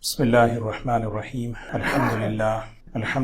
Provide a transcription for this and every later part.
بسم اللہ الرحمن الرحیم الحمد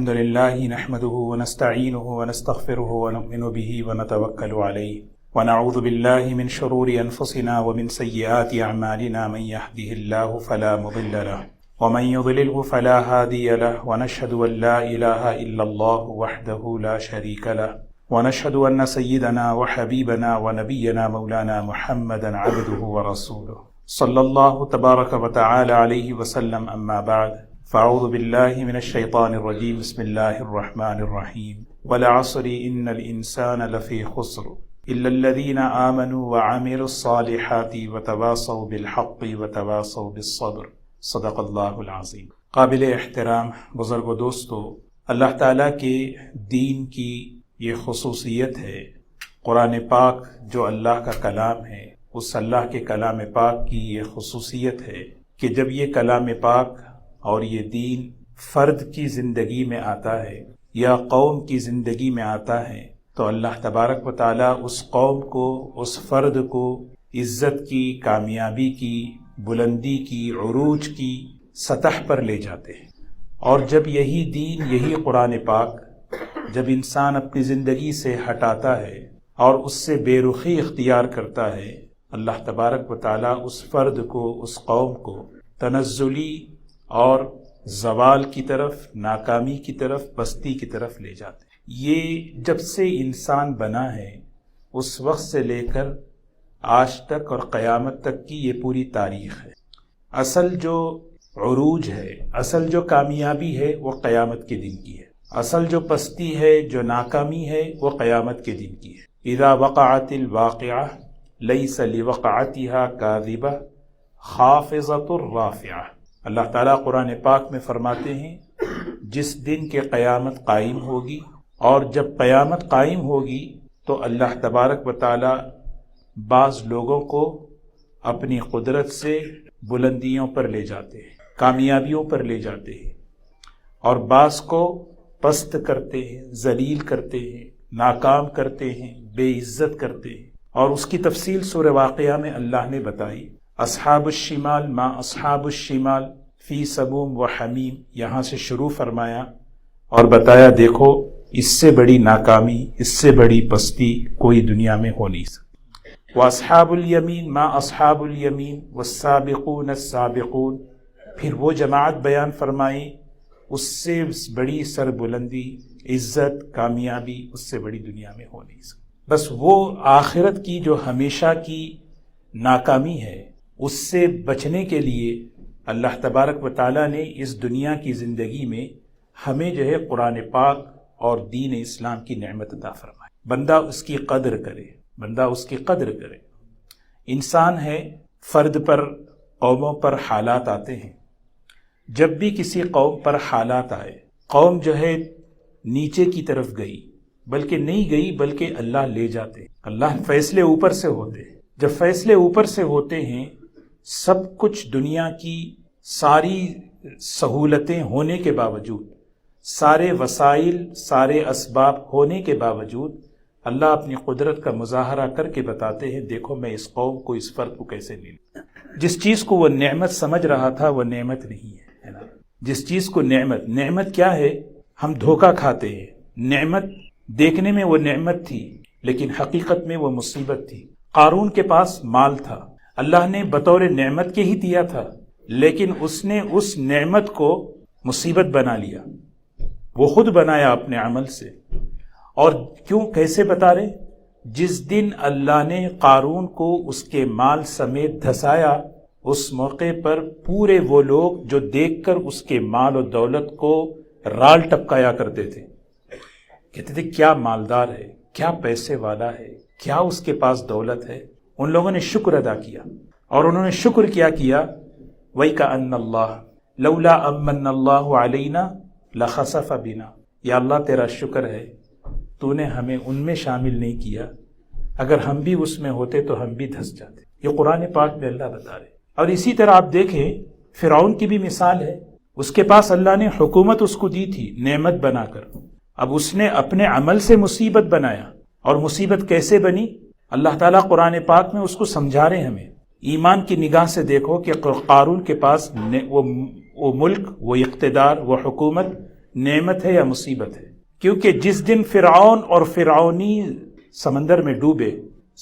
للہ نحمده ونستعینه ونستغفره ونؤمن به ونتوکل علیہ ونعوذ باللہ من شرور انفسنا ومن سیئات اعمالنا من يهده الله فلا مضل له ومن يضلله فلا هادي له ونشهد ان لا اله الا الله وحده لا شريك له ونشهد ان سيدنا وحبيبنا ونبينا مولانا محمدا عبده ورسوله صلی اللہ تبارک و تعالی علیہ وسلم اما بعد فاعوذ باللہ من الشیطان الرجیم بسم اللہ الرحمن الرحیم والعصر ان الانسان لفی خسر الا الذین آمنوا وعملوا الصالحات وتواصوا بالحق وتواصوا بالصبر صدق اللہ العظیم۔ قابل احترام بزرگ و دوستو، اللہ تعالیٰ کے دین کی یہ خصوصیت ہے، قرآن پاک جو اللہ کا کلام ہے، اس اللہ کے کلام پاک کی یہ خصوصیت ہے کہ جب یہ کلام پاک اور یہ دین فرد کی زندگی میں آتا ہے یا قوم کی زندگی میں آتا ہے تو اللہ تبارک و تعالیٰ اس قوم کو، اس فرد کو عزت کی، کامیابی کی، بلندی کی، عروج کی سطح پر لے جاتے ہیں۔ اور جب یہی دین، یہی قرآن پاک جب انسان اپنی زندگی سے ہٹاتا ہے اور اس سے بے رخی اختیار کرتا ہے، اللہ تبارک و تعالیٰ اس فرد کو، اس قوم کو تنزلی اور زوال کی طرف، ناکامی کی طرف، پستی کی طرف لے جاتے ہیں۔ یہ جب سے انسان بنا ہے اس وقت سے لے کر آج تک اور قیامت تک کی یہ پوری تاریخ ہے۔ اصل جو عروج ہے، اصل جو کامیابی ہے وہ قیامت کے دن کی ہے، اصل جو پستی ہے، جو ناکامی ہے وہ قیامت کے دن کی ہے۔ اذا وقعت الواقعہ لیس لوقعتها کاذبہ خافضۃ رافعہ۔ اللہ تعالیٰ قرآن پاک میں فرماتے ہیں جس دن کے قیامت قائم ہوگی، اور جب قیامت قائم ہوگی تو اللہ تبارک و تعالیٰ بعض لوگوں کو اپنی قدرت سے بلندیوں پر لے جاتے ہیں، کامیابیوں پر لے جاتے ہیں، اور بعض کو پست کرتے ہیں، ذلیل کرتے ہیں، ناکام کرتے ہیں، بے عزت کرتے ہیں۔ اور اس کی تفصیل سورہ واقعہ میں اللہ نے بتائی۔ اصحاب الشمال ما اصحاب الشمال فی سموم و حمیم، یہاں سے شروع فرمایا اور بتایا دیکھو اس سے بڑی ناکامی، اس سے بڑی پستی کوئی دنیا میں ہو نہیں سکتی۔ واصحاب الیمین ما اصحاب الیمین والسابقون السابقون، پھر وہ جماعت بیان فرمائی اس سے بڑی سربلندی، عزت، کامیابی اس سے بڑی دنیا میں ہو نہیں سکتی۔ بس وہ آخرت کی جو ہمیشہ کی ناکامی ہے اس سے بچنے کے لیے اللہ تبارک و تعالیٰ نے اس دنیا کی زندگی میں ہمیں جو ہے قرآن پاک اور دین اسلام کی نعمت عطا فرمائے۔ بندہ اس کی قدر کرے، بندہ اس کی قدر کرے۔ انسان ہے، فرد پر، قوموں پر حالات آتے ہیں۔ جب بھی کسی قوم پر حالات آئے، قوم جو ہے نیچے کی طرف گئی، بلکہ نہیں گئی بلکہ اللہ لے جاتے۔ اللہ فیصلے اوپر سے ہوتے ہیں۔ جب فیصلے اوپر سے ہوتے ہیں، سب کچھ دنیا کی ساری سہولتیں ہونے کے باوجود، سارے وسائل، سارے اسباب ہونے کے باوجود، اللہ اپنی قدرت کا مظاہرہ کر کے بتاتے ہیں دیکھو میں اس قوم کو، اس فرد کو کیسے لے لوں۔ جس چیز کو وہ نعمت سمجھ رہا تھا وہ نعمت نہیں ہے نا؟ جس چیز کو نعمت کیا ہے؟ ہم دھوکہ کھاتے ہیں۔ نعمت دیکھنے میں وہ نعمت تھی لیکن حقیقت میں وہ مصیبت تھی۔ قارون کے پاس مال تھا، اللہ نے بطور نعمت کے ہی دیا تھا، لیکن اس نے اس نعمت کو مصیبت بنا لیا، وہ خود بنایا اپنے عمل سے۔ اور کیوں، کیسے بتا رہے؟ جس دن اللہ نے قارون کو اس کے مال سمیت دھسایا، اس موقع پر پورے وہ لوگ جو دیکھ کر اس کے مال و دولت کو رال ٹپکایا کرتے تھے، کہتے تھے کیا مالدار ہے، کیا پیسے والا ہے، کیا اس کے پاس دولت ہے۔ ان لوگوں نے شکر ادا کیا، اور انہوں نے شکر کیا وَإِكَأَنَّ اللَّهَ لَوْلَا أَمَّنَّ اللَّهُ عَلَيْنَا لَخَسَفَ بِنَا، یا اللہ تیرا شکر ہے تو نے ہمیں ان میں شامل نہیں کیا، اگر ہم بھی اس میں ہوتے تو ہم بھی دھس جاتے۔ یہ قرآن پاک میں اللہ بتا رہے۔ اور اسی طرح آپ دیکھیں فرعون کی بھی مثال ہے، اس کے پاس اللہ نے حکومت اس کو دی تھی نعمت بنا کر، اب اس نے اپنے عمل سے مصیبت بنایا۔ اور مصیبت کیسے بنی؟ اللہ تعالیٰ قرآن پاک میں اس کو سمجھا رہے ہیں ہمیں۔ ایمان کی نگاہ سے دیکھو کہ قارون کے پاس وہ وہ ملک، وہ اقتدار، وہ حکومت نعمت ہے یا مصیبت ہے؟ کیونکہ جس دن فرعون اور فرعونی سمندر میں ڈوبے،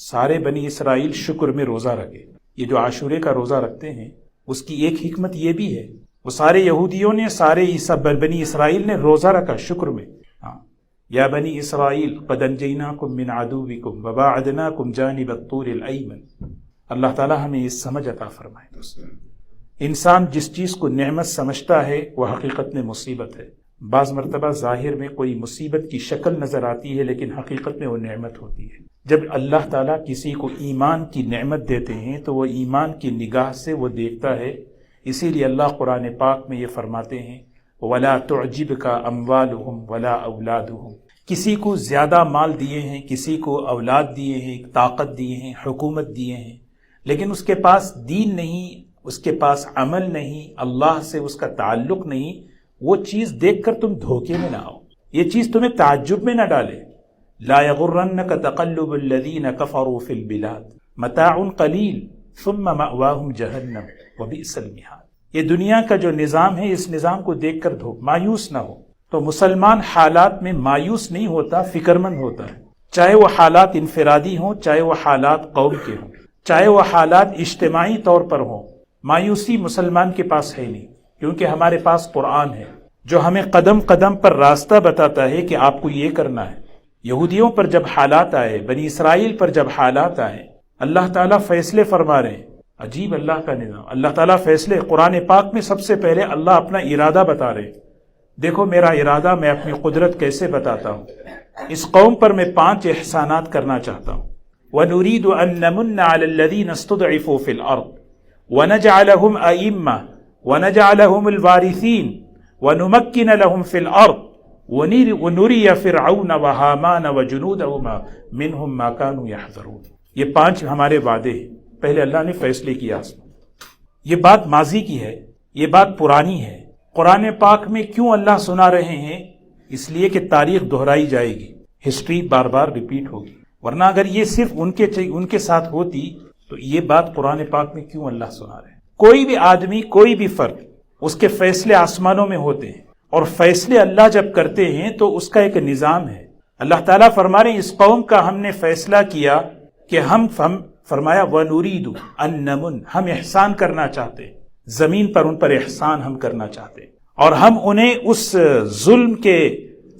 سارے بنی اسرائیل شکر میں روزہ رکھے۔ یہ جو عاشورے کا روزہ رکھتے ہیں اس کی ایک حکمت یہ بھی ہے، وہ سارے یہودیوں نے، سارے بنی اسرائیل نے روزہ رکھا شکر میں۔ یا بنی اسرائیل قد انجیناکم من عدوکم وباعدناکم جانب الطور الایمن۔ اللہ تعالیٰ ہمیں اس سمجھ عطا فرمائے۔ انسان جس چیز کو نعمت سمجھتا ہے وہ حقیقت میں مصیبت ہے۔ بعض مرتبہ ظاہر میں کوئی مصیبت کی شکل نظر آتی ہے لیکن حقیقت میں وہ نعمت ہوتی ہے۔ جب اللہ تعالیٰ کسی کو ایمان کی نعمت دیتے ہیں تو وہ ایمان کی نگاہ سے وہ دیکھتا ہے۔ اسی لیے اللہ قرآن پاک میں یہ فرماتے ہیں وَلَا تُعْجِبْكَ أَمْوَالُهُمْ وَلَا أَوْلَادُهُم۔ کسی کو زیادہ مال دیے ہیں، کسی کو اولاد دیے ہیں، طاقت دیے ہیں، حکومت دیے ہیں، لیکن اس کے پاس دین نہیں، اس کے پاس عمل نہیں، اللہ سے اس کا تعلق نہیں، وہ چیز دیکھ کر تم دھوکے میں نہ آؤ، یہ چیز تمہیں تعجب میں نہ ڈالے۔ لا يغرنك تقلب الذين كفروا في البلاد متاع قلیل ثم مأواهم جہنم وبئس المہاد۔ یہ دنیا کا جو نظام ہے اس نظام کو دیکھ کر مایوس نہ ہو۔ تو مسلمان حالات میں مایوس نہیں ہوتا، فکر مند ہوتا ہے، چاہے وہ حالات انفرادی ہوں، چاہے وہ حالات قوم کے ہوں، چاہے وہ حالات اجتماعی طور پر ہوں۔ مایوسی مسلمان کے پاس ہے نہیں، کیونکہ ہمارے پاس قرآن ہے جو ہمیں قدم قدم پر راستہ بتاتا ہے کہ آپ کو یہ کرنا ہے۔ یہودیوں پر جب حالات آئے، بنی اسرائیل پر جب حالات آئے، اللہ تعالیٰ فیصلے فرما رہے ہیں۔ عجیب اللہ کا نظام، اللہ تعالیٰ فیصلے قرآن پاک میں سب سے پہلے اللہ اپنا ارادہ بتا رہے ہیں۔ دیکھو میرا ارادہ، میں اپنی قدرت کیسے بتاتا ہوں۔ اس قوم پر میں 5 احسانات کرنا چاہتا ہوں۔ وَنُرِيدُ أَن نَّمُنَّ عَلَى الَّذِينَ اسْتُضْعِفُوا فِي الْأَرْضِ وَنَجْعَلَهُمْ أَئِمَّةً وَنَجْعَلَهُمُ الْوَارِثِينَ وَنُمَكِّنَ لَهُمْ فِي الْأَرْضِ وَنُرِيَ فِرْعَوْنَ وَهَامَانَ وَجُنُودَهُمَا مِنْهُمْ مَا كَانُوا يَحْذَرُونَ۔ یہ 5 ہمارے وعدے ہیں، پہلے اللہ نے فیصلے کیا۔ یہ بات ماضی کی ہے، یہ بات پرانی ہے۔ قرآن پاک میں کیوں اللہ سنا رہے ہیں؟ اس لیے کہ تاریخ دہرائی جائے گی، ہسٹری بار بار ریپیٹ ہوگی، ورنہ اگر یہ صرف ان کے ساتھ ہوتی تو یہ بات قرآن پاک میں کیوں اللہ سنا رہے ہیں؟ کوئی بھی آدمی، کوئی بھی فرد، اس کے فیصلے آسمانوں میں ہوتے ہیں، اور فیصلے اللہ جب کرتے ہیں تو اس کا ایک نظام ہے۔ اللہ تعالیٰ فرما رہے ہیں اس قوم کا ہم نے فیصلہ کیا کہ ہم فرمایا وَنُرِيدُ أَن نَّمُنَّ، ہم احسان کرنا چاہتے ہیں، زمین پر ان پر احسان ہم کرنا چاہتے ہیں، اور ہم انہیں اس ظلم کے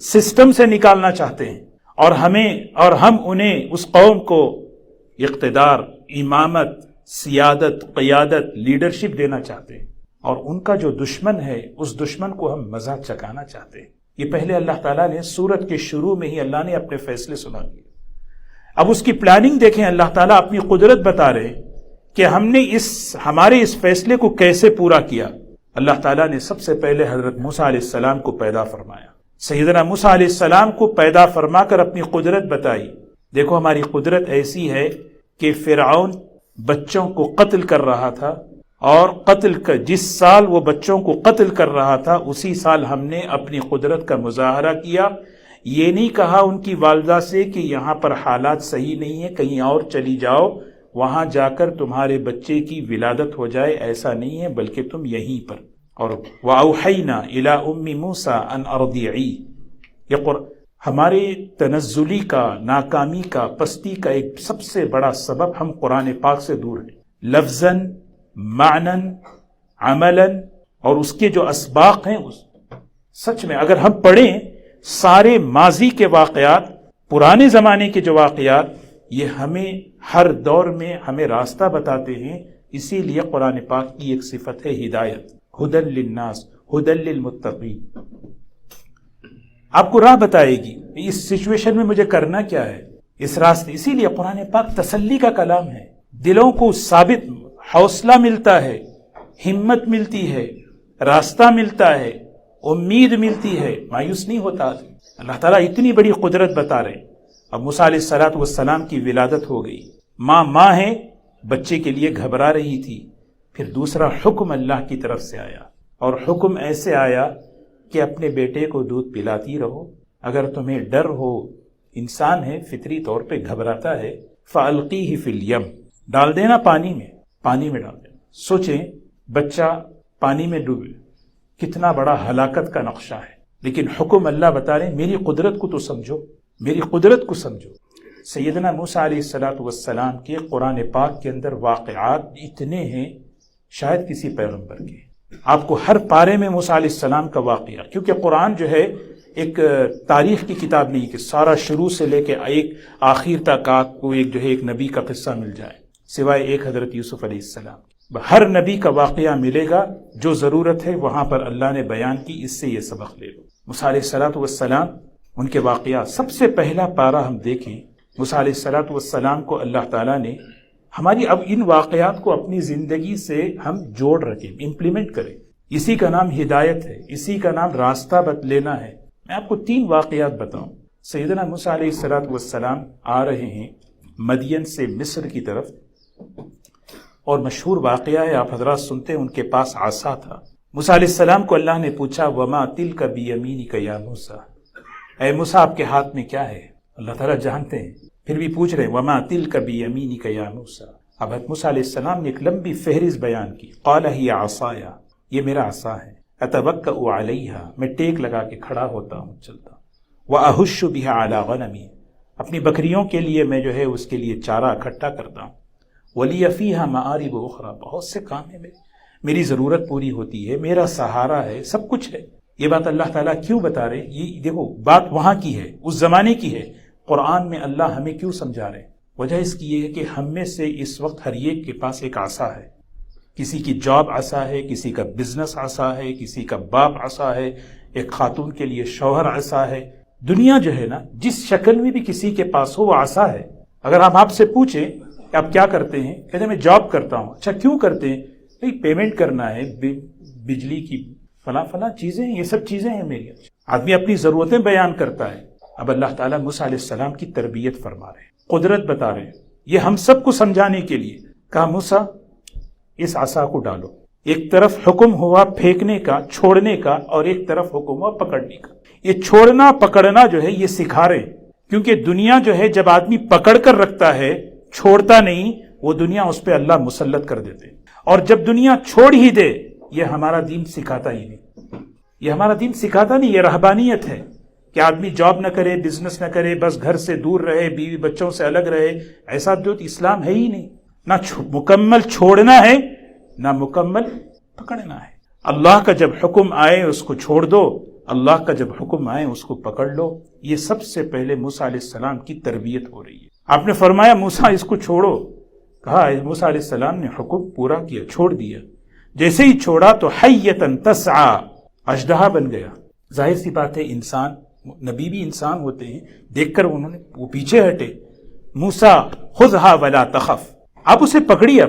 سسٹم سے نکالنا چاہتے ہیں، اور ہم انہیں اس قوم کو اقتدار، امامت، سیادت، قیادت، لیڈرشپ دینا چاہتے ہیں، اور ان کا جو دشمن ہے اس دشمن کو ہم مزہ چکانا چاہتے ہیں۔ یہ پہلے اللہ تعالیٰ نے سورت کے شروع میں ہی اللہ نے اپنے فیصلے سنا دیے۔ اب اس کی پلاننگ دیکھیں، اللہ تعالیٰ اپنی قدرت بتا رہے کہ ہم نے ہمارے اس فیصلے کو کیسے پورا کیا۔ اللہ تعالیٰ نے سب سے پہلے حضرت موسیٰ علیہ السلام کو پیدا فرمایا۔ سیدنا موسیٰ علیہ السلام کو پیدا فرما کر اپنی قدرت بتائی۔ دیکھو ہماری قدرت ایسی ہے کہ فرعون بچوں کو قتل کر رہا تھا، اور جس سال وہ بچوں کو قتل کر رہا تھا اسی سال ہم نے اپنی قدرت کا مظاہرہ کیا۔ یہ نہیں کہا ان کی والدہ سے کہ یہاں پر حالات صحیح نہیں ہیں، کہیں اور چلی جاؤ، وہاں جا کر تمہارے بچے کی ولادت ہو جائے، ایسا نہیں ہے، بلکہ تم یہیں پر۔ اور وَأَوْحَيْنَا إِلَىٰ أُمِّ مُوسَىٰ أَنْ أَرْضِعِيهِ، یہ ہمارے تنزلی کا، ناکامی کا، پستی کا ایک سب سے بڑا سبب ہم قرآن پاک سے دور ہیں، لفظاً، معناً، عملاً، اور اس کے جو اسباق ہیں سچ میں اگر ہم پڑھیں سارے ماضی کے واقعات، پرانے زمانے کے جو واقعات، یہ ہمیں ہر دور میں ہمیں راستہ بتاتے ہیں۔ اسی لیے قرآن پاک کی ایک صفت ہے ہدایت، ہدی للناس، ہدی للمتقین، آپ کو راہ بتائے گی اس سچویشن میں مجھے کرنا کیا ہے، اس راستے۔ اسی لیے قرآن پاک تسلی کا کلام ہے، دلوں کو ثابت حوصلہ ملتا ہے، ہمت ملتی ہے، راستہ ملتا ہے، امید ملتی ہے، مایوس نہیں ہوتا۔ اللہ تعالیٰ اتنی بڑی قدرت بتا رہے ہیں۔ اب موسیٰ علیہ السلام کی ولادت ہو گئی، ماں ہے، بچے کے لیے گھبرا رہی تھی۔ پھر دوسرا حکم اللہ کی طرف سے آیا، اور حکم ایسے آیا کہ اپنے بیٹے کو دودھ پلاتی رہو، اگر تمہیں ڈر ہو، انسان ہے فطری طور پہ گھبراتا ہے، فَأَلْقِيهِ فِي الْيَمِّ، ڈال دینا پانی میں ڈال دینا۔ سوچیں بچہ پانی میں ڈوبے، کتنا بڑا ہلاکت کا نقشہ ہے، لیکن حکم اللہ بتا رہے ہیں میری قدرت کو تو سمجھو، میری قدرت کو سمجھو۔ سیدنا موسیٰ علیہ السلام کے قرآن پاک کے اندر واقعات اتنے ہیں شاید کسی پیغمبر کے، آپ کو ہر پارے میں موسیٰ علیہ السلام کا واقعہ، کیونکہ قرآن جو ہے ایک تاریخ کی کتاب نہیں کہ سارا شروع سے لے کے ایک آخر تک آپ کو ایک نبی کا قصہ مل جائے، سوائے ایک حضرت یوسف علیہ السلام۔ ہر نبی کا واقعہ ملے گا، جو ضرورت ہے وہاں پر اللہ نے بیان کی، اس سے یہ سبق لے لو۔ موسیٰ علیہ السلام ان کے واقعات، سب سے پہلا پارہ ہم دیکھیں، موسیٰ علیہ السلام کو اللہ تعالیٰ نے ہماری اب ان واقعات کو اپنی زندگی سے ہم جوڑ رکھیں، امپلیمنٹ کریں، اسی کا نام ہدایت ہے، اسی کا نام راستہ لینا ہے۔ میں آپ کو 3 واقعات بتاؤں۔ سیدنا موسیٰ علیہ السلام آ رہے ہیں مدین سے مصر کی طرف، اور مشہور واقعہ ہے، آپ حضرات سنتے ہیں، ان کے پاس عصا تھا۔ موسیٰ علیہ السلام کو اللہ نے پوچھا وما تلک بیمینک یا موسیٰ، اے موسیٰ آپ کے ہاتھ میں کیا ہے؟ اللہ تعالیٰ جانتے ہیں، پھر بھی پوچھ رہے ہیں وما تلک بیمینک یا موسیٰ۔ اب موسیٰ علیہ السلام نے ایک لمبی فہرست بیان کی، قال ہی عصای، یہ میرا عصا ہے، اتوکأ علیہا، میں ٹیک لگا کے کھڑا ہوتا ہوں، چلتا ہوں، واہش بہا علی غنمی، اپنی بکریوں کے لیے میں جو ہے اس کے لیے چارہ اکٹھا کرتا ہوں، ولی فیہا مآرب اخری، بہت سے کام ہیں میری ضرورت پوری ہوتی ہے، میرا سہارا ہے، سب کچھ ہے۔ یہ بات اللہ تعالیٰ کیوں بتا رہے؟ یہ دیکھو بات وہاں کی ہے، اس زمانے کی ہے، قرآن میں اللہ ہمیں کیوں سمجھا رہے ہیں؟ وجہ اس کی یہ ہے کہ ہم میں سے اس وقت ہر ایک کے پاس ایک عصا ہے، کسی کی جاب عصا ہے، کسی کا بزنس عصا ہے، کسی کا باپ عصا ہے، ایک خاتون کے لیے شوہر عصا ہے۔ دنیا جو ہے نا، جس شکل میں بھی کسی کے پاس ہو وہ عصا ہے۔ اگر ہم آپ سے پوچھیں کہ آپ کیا کرتے ہیں، کہتے ہیں میں جاب کرتا ہوں۔ اچھا کیوں کرتے ہیں؟ بھئی پیمنٹ کرنا ہے، بجلی کی فلاں چیزیں، یہ سب چیزیں ہیں میری۔ آدمی اپنی ضرورتیں بیان کرتا ہے۔ اب اللہ تعالیٰ موسیٰ علیہ السلام کی تربیت فرما رہے ہیں، قدرت بتا رہے ہیں، یہ ہم سب کو سمجھانے کے لیے کہا موسیٰ اس عصا کو ڈالو۔ ایک طرف حکم ہوا پھینکنے کا، چھوڑنے کا، اور ایک طرف حکم ہوا پکڑنے کا۔ یہ چھوڑنا پکڑنا جو ہے یہ سکھا رہے ہیں، کیونکہ دنیا جو ہے جب آدمی پکڑ کر رکھتا ہے، چھوڑتا نہیں، وہ دنیا اس پہ اللہ مسلط کر دیتے، اور جب دنیا چھوڑ ہی دے، یہ ہمارا دین سکھاتا ہی نہیں، یہ ہمارا دین سکھاتا نہیں، یہ رہبانیت ہے کہ آدمی جاب نہ کرے، بزنس نہ کرے، بس گھر سے دور رہے، بیوی بچوں سے الگ رہے۔ ایسا جو اسلام ہے ہی نہیں، نہ مکمل چھوڑنا ہے نہ مکمل پکڑنا ہے۔ اللہ کا جب حکم آئے اس کو چھوڑ دو، اللہ کا جب حکم آئے اس کو پکڑ لو۔ یہ سب سے پہلے موسیٰ علیہ السلام کی تربیت ہو رہی ہے۔ آپ نے فرمایا موسیٰ اس کو چھوڑو، کہا موسیٰ علیہ السلام نے حکم پورا کیا، چھوڑ دیا۔ جیسے ہی چھوڑا تو حیۃ تسعی، اژدہا بن گیا۔ ظاہر سی بات ہے، انسان، نبی بھی انسان ہوتے ہیں، دیکھ کر انہوں نے وہ پیچھے ہٹے۔ موسیٰ خذھا ولا تخف، آپ اسے پکڑیے،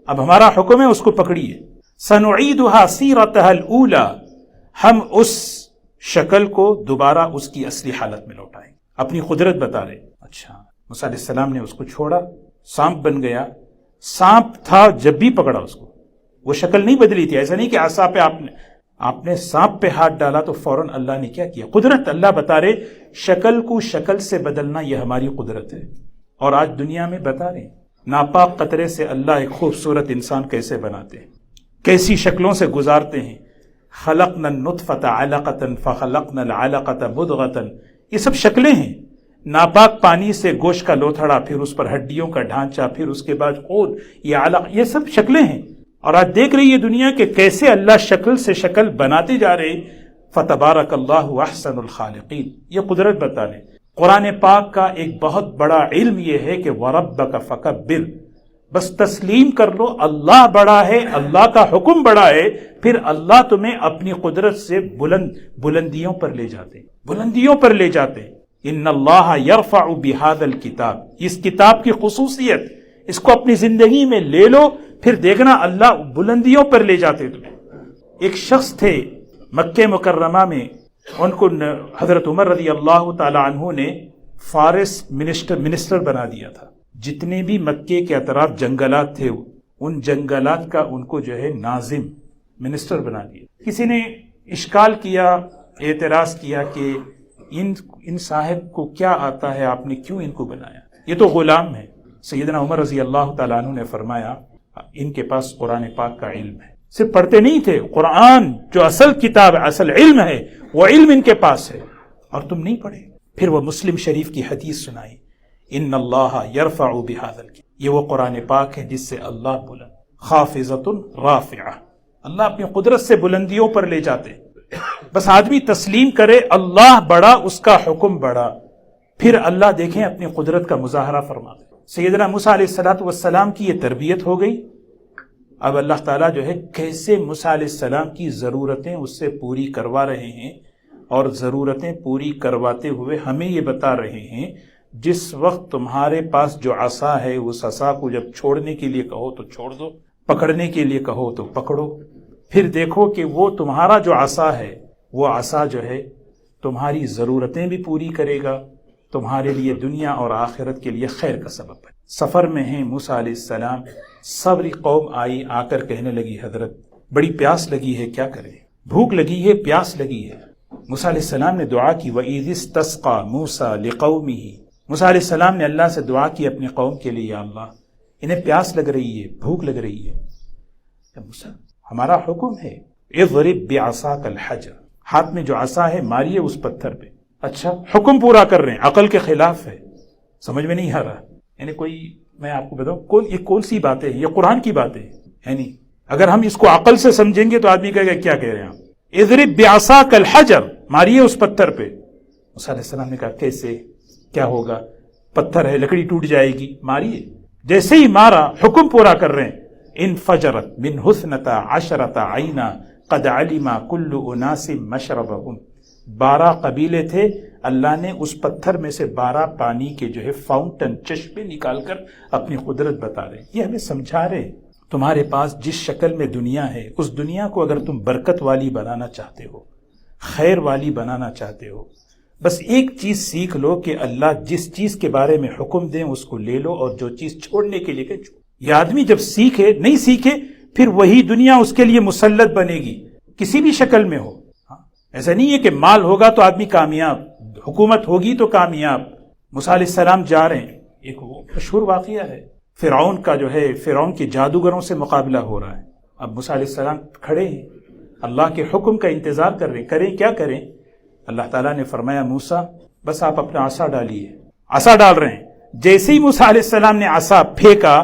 اب ہمارا حکم ہے اس کو پکڑیے۔ سنعیدھا سیرتھا الاولی، ہم اس شکل کو دوبارہ اس کی اصلی حالت میں لوٹائیں۔ اپنی قدرت بتا رہے۔ اچھا موسیٰ علیہ السلام نے اس کو چھوڑا، سانپ بن گیا۔ سانپ تھا جب بھی پکڑا اس کو، وہ شکل نہیں بدلی تھی۔ ایسا نہیں کہ عصا پہ آپ نے سانپ پہ ہاتھ ڈالا تو فوراً اللہ نے کیا کیا؟ قدرت اللہ بتا رہے، شکل کو شکل سے بدلنا یہ ہماری قدرت ہے۔ اور آج دنیا میں بتا رہے ناپاک قطرے سے اللہ ایک خوبصورت انسان کیسے بناتے ہیں، کیسی شکلوں سے گزارتے ہیں۔ خلقنا النطفة علقة فخلقنا العلقة مضغة، یہ سب شکلیں ہیں۔ ناپاک پانی سے گوشت کا لوتھڑا، پھر اس پر ہڈیوں کا ڈھانچہ، پھر اس کے بعد خون، یہ علق، یہ سب شکلیں ہیں۔ اور آج دیکھ رہی ہے دنیا کہ کیسے اللہ شکل سے شکل بناتے جا رہے۔ فتبارک اللہ احسن الخالقین، یہ قدرت بتا رہے۔ قرآن پاک کا ایک بہت بڑا علم یہ ہے کہ وَرَبَّكَ فَكَبِّرْ، بس تسلیم کر لو، اللہ بڑا ہے، اللہ کا حکم بڑا ہے، پھر اللہ تمہیں اپنی قدرت سے بلندیوں پر لے جاتے، بلندیوں پر لے جاتے۔ ان اللہ یرفع بہذا الکتاب، اس کتاب کی خصوصیت، اس کو اپنی زندگی میں لے لو، پھر دیکھنا اللہ بلندیوں پر لے جاتے تمہیں۔ ایک شخص تھے مکہ مکرمہ میں، ان کو حضرت عمر رضی اللہ تعالی عنہ نے فارس منسٹر بنا دیا تھا۔ جتنے بھی مکے کے اطراف جنگلات تھے، ان جنگلات کا ان کو جو ہے ناظم، منسٹر بنا دیا۔ کسی نے اشکال کیا، اعتراض کیا کہ ان صاحب کو کیا آتا ہے، آپ نے کیوں ان کو بنایا؟ یہ تو غلام ہے۔ سیدنا عمر رضی اللہ تعالیٰ عنہ نے فرمایا ان کے پاس قرآن پاک کا علم ہے۔ صرف پڑھتے نہیں تھے، قرآن جو اصل کتاب ہے، اصل علم ہے، وہ علم ان کے پاس ہے اور تم نہیں پڑھے۔ پھر وہ مسلم شریف کی حدیث سنائی، ان اللہ یرفع بہذا الکتاب، یہ وہ قرآن پاک ہے جس سے اللہ بلند، خافضۃ رافعہ، اللہ اپنی قدرت سے بلندیوں پر لے جاتے ہیں۔ بس آدمی تسلیم کرے اللہ بڑا، اس کا حکم بڑا، پھر اللہ دیکھیں اپنی قدرت کا مظاہرہ فرما دے۔ سیدنا موسیٰ علیہ السلام کی یہ تربیت ہو گئی۔ اب اللہ تعالیٰ جو ہے کیسے موسیٰ علیہ السلام کی ضرورتیں اس سے پوری کروا رہے ہیں، اور ضرورتیں پوری کرواتے ہوئے ہمیں یہ بتا رہے ہیں جس وقت تمہارے پاس جو عصا ہے اس عصا کو جب چھوڑنے کے لیے کہو تو چھوڑ دو، پکڑنے کے لیے کہو تو پکڑو، پھر دیکھو کہ وہ تمہارا جو عصا ہے وہ عصا جو ہے تمہاری ضرورتیں بھی پوری کرے گا، تمہارے لیے دنیا اور آخرت کے لیے خیر کا سبب ہے۔ سفر میں ہیں موسیٰ علیہ السلام، ساری قوم آئی، آ کر کہنے لگی حضرت بڑی پیاس لگی ہے، کیا کریں، بھوک لگی ہے، پیاس لگی ہے۔ موسیٰ علیہ السلام نے دعا کی، وَإِذِ اسْتَسْقَىٰ مُوسَىٰ لِقَوْمِهِ، موسیٰ علیہ السلام نے اللہ سے دعا کی اپنی قوم کے لیے، یا اللہ انہیں پیاس لگ رہی ہے، بھوک لگ رہی ہے۔ موسیٰ ہمارا حکم ہے اضرب بعصاک الحجر، ہاتھ میں جو عصا ہے ماریے اس پتھر پہ۔ اچھا حکم پورا کر رہے ہیں، عقل کے خلاف ہے، سمجھ میں نہیں آ رہا، یعنی کوئی میں آپ کو بتاؤں یہ کون سی باتیں ہیں، یہ قرآن کی باتیں ہیں، یعنی اگر ہم اس کو عقل سے سمجھیں گے تو آدمی کہے گا کیا کہہ رہے ہیں آپ، اضرب بعصاک الحجر، ماریے اس پتھر پہ۔ موسیٰ علیہ السلام نے کہا کیسے، کیا ہوگا، پتھر ہے، لکڑی ٹوٹ جائے گی، ماریے۔ جیسے ہی مارا، حکم پورا کر رہے ہیں، انفجرت من حسنتا عشرۃ عینا قد علم کل اناس مشربہم، 12 قبیلے تھے، اللہ نے اس پتھر میں سے 12 پانی کے جو ہے فاؤنٹن، چشمے نکال کر اپنی قدرت بتا رہے ہیں۔ یہ ہمیں سمجھا رہے ہیں تمہارے پاس جس شکل میں دنیا ہے، اس دنیا کو اگر تم برکت والی بنانا چاہتے ہو، خیر والی بنانا چاہتے ہو، بس ایک چیز سیکھ لو کہ اللہ جس چیز کے بارے میں حکم دیں اس کو لے لو، اور جو چیز چھوڑنے کے لیے کہ یہ آدمی جب سیکھے، نہیں سیکھے پھر وہی دنیا اس کے لیے مسلط بنے گی، کسی بھی شکل میں ہو۔ ایسا نہیں ہے کہ مال ہوگا تو آدمی کامیاب، حکومت ہوگی تو کامیاب۔ موسیٰ علیہ السلام جا رہے ہیں، ایک وہ مشہور واقعہ ہے، فرعون کا جو ہے، فرعون کے جادوگروں سے مقابلہ ہو رہا ہے۔ اب موسیٰ علیہ السلام کھڑے ہیں، اللہ کے حکم کا انتظار کر رہے ہیں، کریں کیا کریں؟ اللہ تعالیٰ نے فرمایا موسیٰ بس آپ اپنا عصا ڈالیے۔ عصا ڈال رہے ہیں، جیسے ہی موسیٰ علیہ السلام نے عصا پھینکا،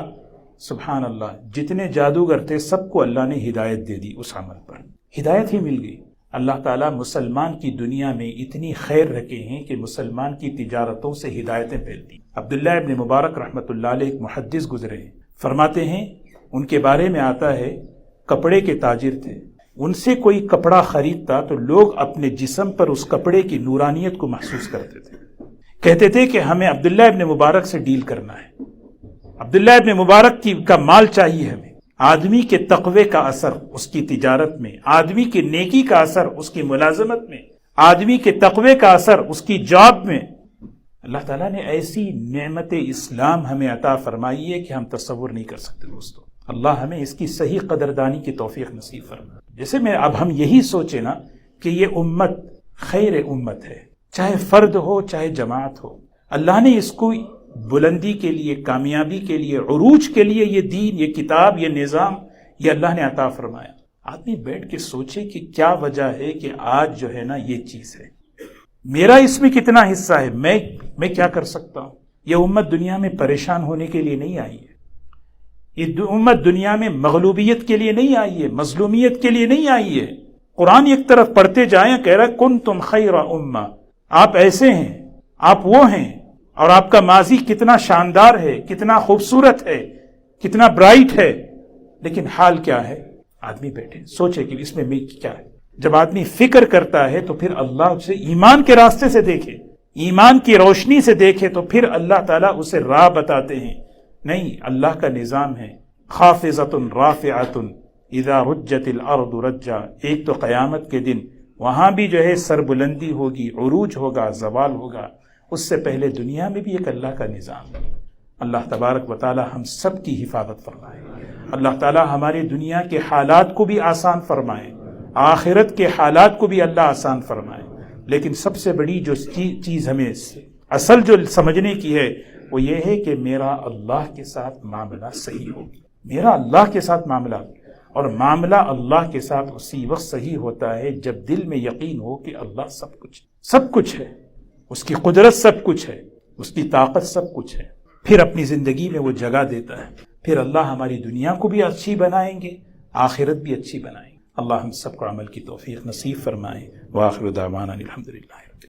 سبحان اللہ، جتنے جادوگر تھے سب کو اللہ نے ہدایت دے دی، اس عمل پر ہدایت ہی مل گئی۔ اللہ تعالیٰ مسلمان کی دنیا میں اتنی خیر رکھے ہیں کہ مسلمان کی تجارتوں سے ہدایتیں پھیلتی۔ عبداللہ ابن مبارک رحمۃ اللہ علیہ ایک محدث گزرے ہیں، فرماتے ہیں ان کے بارے میں آتا ہے کپڑے کے تاجر تھے، ان سے کوئی کپڑا خریدتا تو لوگ اپنے جسم پر اس کپڑے کی نورانیت کو محسوس کرتے تھے، کہتے تھے کہ ہمیں عبداللہ ابن مبارک سے ڈیل کرنا ہے، عبداللہ ابن مبارک کا مال چاہیے ہمیں۔ آدمی کے تقوی کا اثر اس کی تجارت میں، آدمی کی نیکی کا اثر اس کی ملازمت میں، آدمی کے تقوی کا اثر اس کی جاب میں۔ اللہ تعالیٰ نے ایسی نعمت اسلام ہمیں عطا فرمائی ہے کہ ہم تصور نہیں کر سکتے دوستو۔ اللہ ہمیں اس کی صحیح قدردانی کی توفیق نصیب فرمائے۔ جیسے میں اب ہم یہی سوچیں نا کہ یہ امت خیر امت ہے، چاہے فرد ہو چاہے جماعت ہو، اللہ نے اس کو بلندی کے لیے، کامیابی کے لیے، عروج کے لیے یہ دین، یہ کتاب، یہ نظام، یہ اللہ نے عطا فرمایا۔ آدمی بیٹھ کے سوچے کہ کیا وجہ ہے کہ آج جو ہے نا یہ چیز ہے، میرا اس میں کتنا حصہ ہے، میں کیا کر سکتا ہوں۔ یہ امت دنیا میں پریشان ہونے کے لیے نہیں آئی ہے، یہ امت دنیا میں مغلوبیت کے لیے نہیں آئی ہے، مظلومیت کے لیے نہیں آئی ہے۔ قرآن ایک طرف پڑھتے جائیں، کہہ رہا کنتم خیر امہ، آپ ایسے ہیں، آپ وہ ہیں، اور آپ کا ماضی کتنا شاندار ہے، کتنا خوبصورت ہے، کتنا برائٹ ہے، لیکن حال کیا ہے؟ آدمی بیٹھے سوچے کہ اس میں کیا ہے۔ جب آدمی فکر کرتا ہے تو پھر اللہ اسے ایمان کے راستے سے دیکھے، ایمان کی روشنی سے دیکھے تو پھر اللہ تعالیٰ اسے راہ بتاتے ہیں۔ نہیں، اللہ کا نظام ہے خافضۃ رافعۃ اذا رجت الارض رجا، ایک تو قیامت کے دن وہاں بھی جو ہے سربلندی ہوگی، عروج ہوگا، زوال ہوگا، اس سے پہلے دنیا میں بھی ایک اللہ کا نظام ہے۔ اللہ تبارک و تعالی ہم سب کی حفاظت فرمائے، اللہ تعالی ہماری دنیا کے حالات کو بھی آسان فرمائے، آخرت کے حالات کو بھی اللہ آسان فرمائے۔ لیکن سب سے بڑی جو چیز ہمیں اصل جو سمجھنے کی ہے وہ یہ ہے کہ میرا اللہ کے ساتھ معاملہ صحیح ہو، میرا اللہ کے ساتھ معاملہ۔ اور معاملہ اللہ کے ساتھ اسی وقت صحیح ہوتا ہے جب دل میں یقین ہو کہ اللہ سب کچھ ہے، اس کی قدرت سب کچھ ہے، اس کی طاقت سب کچھ ہے۔ پھر اپنی زندگی میں وہ جگہ دیتا ہے، پھر اللہ ہماری دنیا کو بھی اچھی بنائیں گے، آخرت بھی اچھی بنائیں گے۔ اللہ ہم سب کو عمل کی توفیق نصیب فرمائے۔ وآخر دعوانا الحمدللہ۔